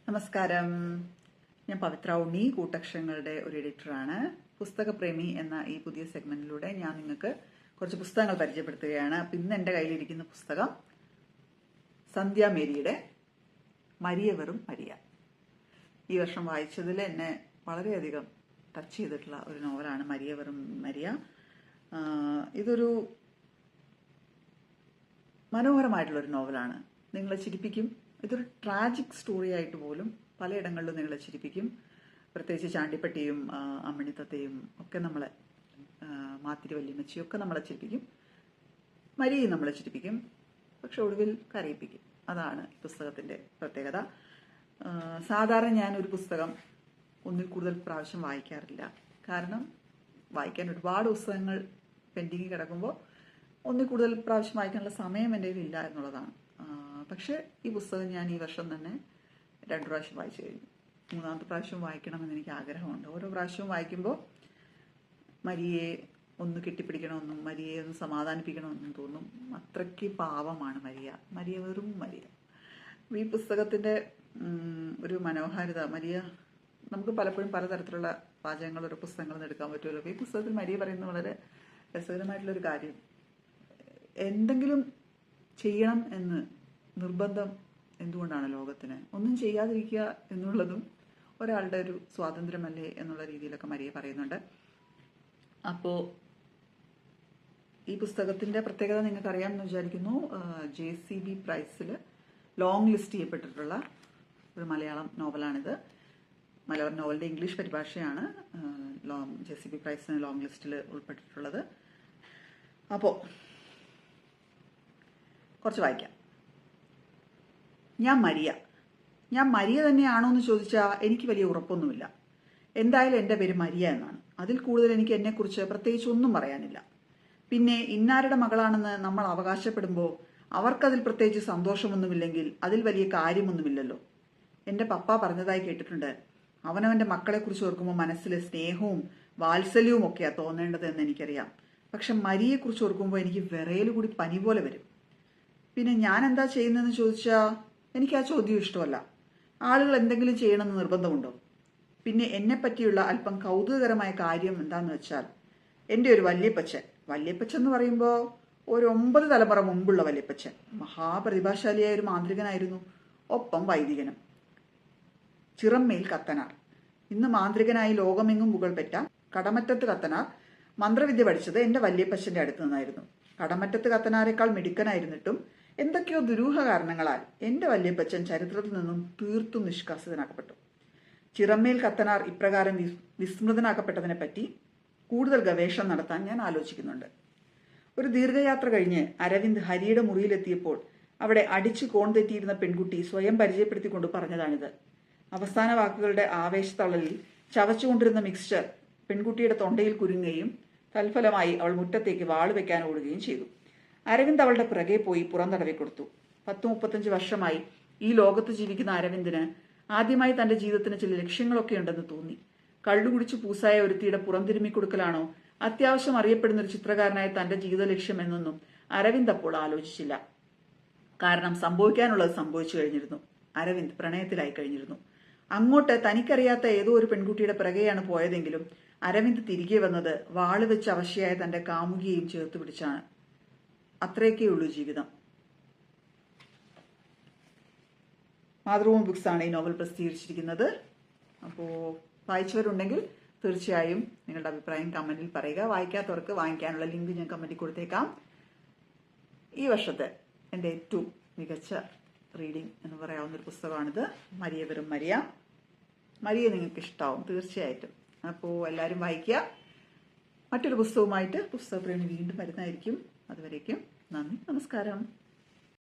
നമസ്കാരം. ഞാൻ പവിത്ര ഉണ്ണി, കൂട്ടക്ഷരങ്ങളുടെ ഒരു എഡിറ്ററാണ്. പുസ്തകപ്രേമി എന്ന ഈ പുതിയ സെഗ്മെന്റിലൂടെ ഞാൻ നിങ്ങൾക്ക് കുറച്ച് പുസ്തകങ്ങൾ പരിചയപ്പെടുത്തുകയാണ്. അപ്പം ഇന്ന് എൻ്റെ കയ്യിലിരിക്കുന്ന പുസ്തകം സന്ധ്യ മേരിയുടെ മരിയ വെറും മരിയ. ഈ വർഷം വായിച്ചതിൽ എന്നെ വളരെയധികം ടച്ച് ചെയ്തിട്ടുള്ള ഒരു നോവലാണ് മരിയ വെറും മരിയ. ഇതൊരു മനോഹരമായിട്ടുള്ളൊരു നോവലാണ്. നിങ്ങളെ ചിരിപ്പിക്കും. ഇതൊരു ട്രാജിക് സ്റ്റോറി ആയിട്ട് പോലും പലയിടങ്ങളിലും നിങ്ങളെ ചിരിപ്പിക്കും. പ്രത്യേകിച്ച് ചാണ്ടിപ്പട്ടിയും അമ്മിണിത്തത്തയും ഒക്കെ നമ്മളെ, മാത്തിരി വല്യമ്മച്ചിയും ഒക്കെ നമ്മളെ ചിരിപ്പിക്കും. മരിയയും നമ്മളെ ചിരിപ്പിക്കും, പക്ഷെ ഒടുവിൽ കരയിപ്പിക്കും. അതാണ് ഈ പുസ്തകത്തിൻ്റെ പ്രത്യേകത. സാധാരണ ഞാനൊരു പുസ്തകം ഒന്നിൽ കൂടുതൽ പ്രാവശ്യം വായിക്കാറില്ല. കാരണം വായിക്കാൻ ഒരുപാട് പുസ്തകങ്ങൾ പെൻഡിങ് കിടക്കുമ്പോൾ ഒന്നിൽ കൂടുതൽ പ്രാവശ്യം വായിക്കാനുള്ള സമയം എൻ്റെ കയ്യിൽ ഇല്ല എന്നുള്ളതാണ്. പക്ഷേ ഈ പുസ്തകം ഞാൻ ഈ വർഷം തന്നെ 2 പ്രാവശ്യം വായിച്ചു കഴിഞ്ഞു. 3ാമത്തെ പ്രാവശ്യം വായിക്കണമെന്ന് എനിക്ക് ആഗ്രഹമുണ്ട്. ഓരോ പ്രാവശ്യവും വായിക്കുമ്പോൾ മരിയെ ഒന്ന് കെട്ടിപ്പിടിക്കണമെന്നും മരിയെ ഒന്ന് സമാധാനിപ്പിക്കണമെന്നും തോന്നും. അത്രയ്ക്ക് പാവമാണ് മരിയ വെറും മരിയ. ഈ പുസ്തകത്തിൻ്റെ ഒരു മനോഹാരിത, നമുക്ക് പലപ്പോഴും പലതരത്തിലുള്ള പാചകങ്ങളൊരു പുസ്തകങ്ങളിൽ നിന്ന് എടുക്കാൻ പറ്റുമല്ലോ. ഈ പുസ്തകത്തിൽ മരിയ പറയുന്ന വളരെ രസകരമായിട്ടുള്ളൊരു കാര്യം, എന്തെങ്കിലും ചെയ്യണം എന്ന് നിർബന്ധം എന്തുകൊണ്ടാണ് ലോകത്തിന്? ഒന്നും ചെയ്യാതിരിക്കുക എന്നുള്ളതും ഒരാളുടെ ഒരു സ്വാതന്ത്ര്യമല്ലേ എന്നുള്ള രീതിയിലൊക്കെ മരിയ പറയുന്നുണ്ട്. അപ്പോൾ ഈ പുസ്തകത്തിൻ്റെ പ്രത്യേകത നിങ്ങൾക്കറിയാമെന്ന് വിചാരിക്കുന്നു. JCB പ്രൈസിൽ ലോങ് ലിസ്റ്റ് ചെയ്യപ്പെട്ടിട്ടുള്ള ഒരു മലയാളം നോവലാണിത്. മലയാളം നോവലിൻ്റെ ഇംഗ്ലീഷ് പരിഭാഷയാണ് JCB പ്രൈസിന് ലോങ് ലിസ്റ്റിൽ ഉൾപ്പെട്ടിട്ടുള്ളത്. അപ്പോൾ കുറച്ച് വായിക്കാം. ഞാൻ മരിയ തന്നെയാണോ എന്ന് ചോദിച്ചാൽ എനിക്ക് വലിയ ഉറപ്പൊന്നുമില്ല. എന്തായാലും എൻ്റെ പേര് മരിയ എന്നാണ്. അതിൽ കൂടുതൽ എനിക്ക് എന്നെക്കുറിച്ച് പ്രത്യേകിച്ച് ഒന്നും പറയാനില്ല. പിന്നെ ഇന്നാരുടെ മകളാണെന്ന് നമ്മൾ അവകാശപ്പെടുമ്പോൾ അവർക്കതിൽ പ്രത്യേകിച്ച് സന്തോഷമൊന്നുമില്ലെങ്കിൽ അതിൽ വലിയ കാര്യമൊന്നുമില്ലല്ലോ. എൻ്റെ പപ്പ പറഞ്ഞതായി കേട്ടിട്ടുണ്ട്, അവനവൻ്റെ മക്കളെക്കുറിച്ച് ഓർക്കുമ്പോൾ മനസ്സിൽ സ്നേഹവും വാത്സല്യവും ഒക്കെയാണ് തോന്നേണ്ടതെന്ന് എനിക്കറിയാം. പക്ഷെ മരിയെക്കുറിച്ച് ഓർക്കുമ്പോൾ എനിക്ക് വിറയൽ കൂടി പനി പോലെ വരും. പിന്നെ ഞാൻ എന്താ ചെയ്യുന്നതെന്ന് ചോദിച്ചാൽ എനിക്ക് ആ ചോദ്യം ഇഷ്ടമല്ല. ആളുകൾ എന്തെങ്കിലും ചെയ്യണമെന്ന് നിർബന്ധമുണ്ടോ? പിന്നെ എന്നെപ്പറ്റിയുള്ള അല്പം കൗതുകകരമായ കാര്യം എന്താണെന്ന് വെച്ചാൽ, എൻ്റെ ഒരു വല്യപ്പച്ചൻ എന്ന് പറയുമ്പോൾ ഒരു 9 തലമുറ മുമ്പുള്ള വല്യപ്പച്ചൻ മഹാപ്രതിഭാശാലിയായ ഒരു മാന്ത്രികനായിരുന്നു, ഒപ്പം വൈദികനും. ചിറമ്മേൽ കത്തനാർ, ഇന്ന് മാന്ത്രികനായി ലോകമെങ്ങും പുകൾപെറ്റ കടമറ്റത്ത് കത്തനാർ മന്ത്രവിദ്യ പഠിച്ചത് എൻ്റെ വല്യപ്പച്ചൻ്റെ അടുത്ത് നിന്നായിരുന്നു. കടമറ്റത്ത് കത്തനാരെക്കാൾ മിടുക്കനായിരുന്നിട്ടും എന്തൊക്കെയോ ദുരൂഹ കാരണങ്ങളാൽ എൻ്റെ വല്യപ്പച്ചൻ ചരിത്രത്തിൽ നിന്നും തീർത്തും നിഷ്കാസിതനാക്കപ്പെട്ടു. ചിറമ്മേൽ കത്തനാർ ഇപ്രകാരം വിസ്മൃതനാക്കപ്പെട്ടതിനെപ്പറ്റി കൂടുതൽ ഗവേഷണം നടത്താൻ ഞാൻ ആലോചിക്കുന്നുണ്ട്. ഒരു ദീർഘയാത്ര കഴിഞ്ഞ് അരവിന്ദ് ഹരിയുടെ മുറിയിലെത്തിയപ്പോൾ അവിടെ അടിച്ചു കോൺ തെറ്റിയിരുന്ന പെൺകുട്ടി സ്വയം പരിചയപ്പെടുത്തിക്കൊണ്ട് പറഞ്ഞതാണിത്. അവസാന വാക്കുകളുടെ ആവേശത്തളലിൽ ചവച്ചുകൊണ്ടിരുന്ന മിക്സ്ചർ പെൺകുട്ടിയുടെ തൊണ്ടയിൽ കുരുങ്ങുകയും തൽഫലമായി അവൾ മുറ്റത്തേക്ക് വാള് വെക്കാൻ ഓടുകയും ചെയ്തു. അരവിന്ദ് അവളുടെ പിറകെ പോയി പുറന്തടവി കൊടുത്തു. 10-35 വർഷമായി ഈ ലോകത്ത് ജീവിക്കുന്ന അരവിന്ദിന് ആദ്യമായി തന്റെ ജീവിതത്തിന് ചില ലക്ഷ്യങ്ങളൊക്കെ ഉണ്ടെന്ന് തോന്നി. കള്ളുകുടിച്ച് പൂസായ ഒരുത്തിയുടെ പുറംതിരുമ്മി കൊടുക്കലാണോ അത്യാവശ്യം അറിയപ്പെടുന്ന ഒരു ചിത്രകാരനായ തന്റെ ജീവിത ലക്ഷ്യം എന്നൊന്നും അരവിന്ദ് അപ്പോൾ ആലോചിച്ചില്ല. കാരണം സംഭവിക്കാനുള്ളത് സംഭവിച്ചു കഴിഞ്ഞിരുന്നു. അരവിന്ദ് പ്രണയത്തിലായി കഴിഞ്ഞിരുന്നു. അങ്ങോട്ട് തനിക്കറിയാത്ത ഏതോ ഒരു പെൺകുട്ടിയുടെ പിറകെയാണ് പോയതെങ്കിലും അരവിന്ദ് തിരികെ വന്നത് വാള് വെച്ച് അവശയായ തന്റെ കാമുകിയെയും ചേർത്ത് പിടിച്ചാണ്. അത്രയൊക്കെയുള്ളൂ ജീവിതം. മാതൃഭൂമി ബുക്സാണ് ഈ നോവൽ പ്രസിദ്ധീകരിച്ചിരിക്കുന്നത്. അപ്പോൾ വായിച്ചവരുണ്ടെങ്കിൽ തീർച്ചയായും നിങ്ങളുടെ അഭിപ്രായം കമന്റിൽ പറയുക. വായിക്കാത്തവർക്ക് വാങ്ങിക്കാനുള്ള ലിങ്ക് ഞാൻ കമന്റിൽ കൊടുത്തേക്കാം. ഈ വർഷത്തെ എൻ്റെ ഏറ്റവും മികച്ച റീഡിംഗ് എന്ന് പറയാവുന്നൊരു പുസ്തകമാണിത്, മരിയ വെറും മരിയ നിങ്ങൾക്ക് ഇഷ്ടമാവും തീർച്ചയായിട്ടും. അപ്പോൾ എല്ലാവരും വായിക്കുക. മറ്റൊരു പുസ്തകവുമായിട്ട് പുസ്തകപ്രേമി വീണ്ടും വരുന്നതായിരിക്കും. അതുവരേക്കും നന്ദി, നമസ്കാരം.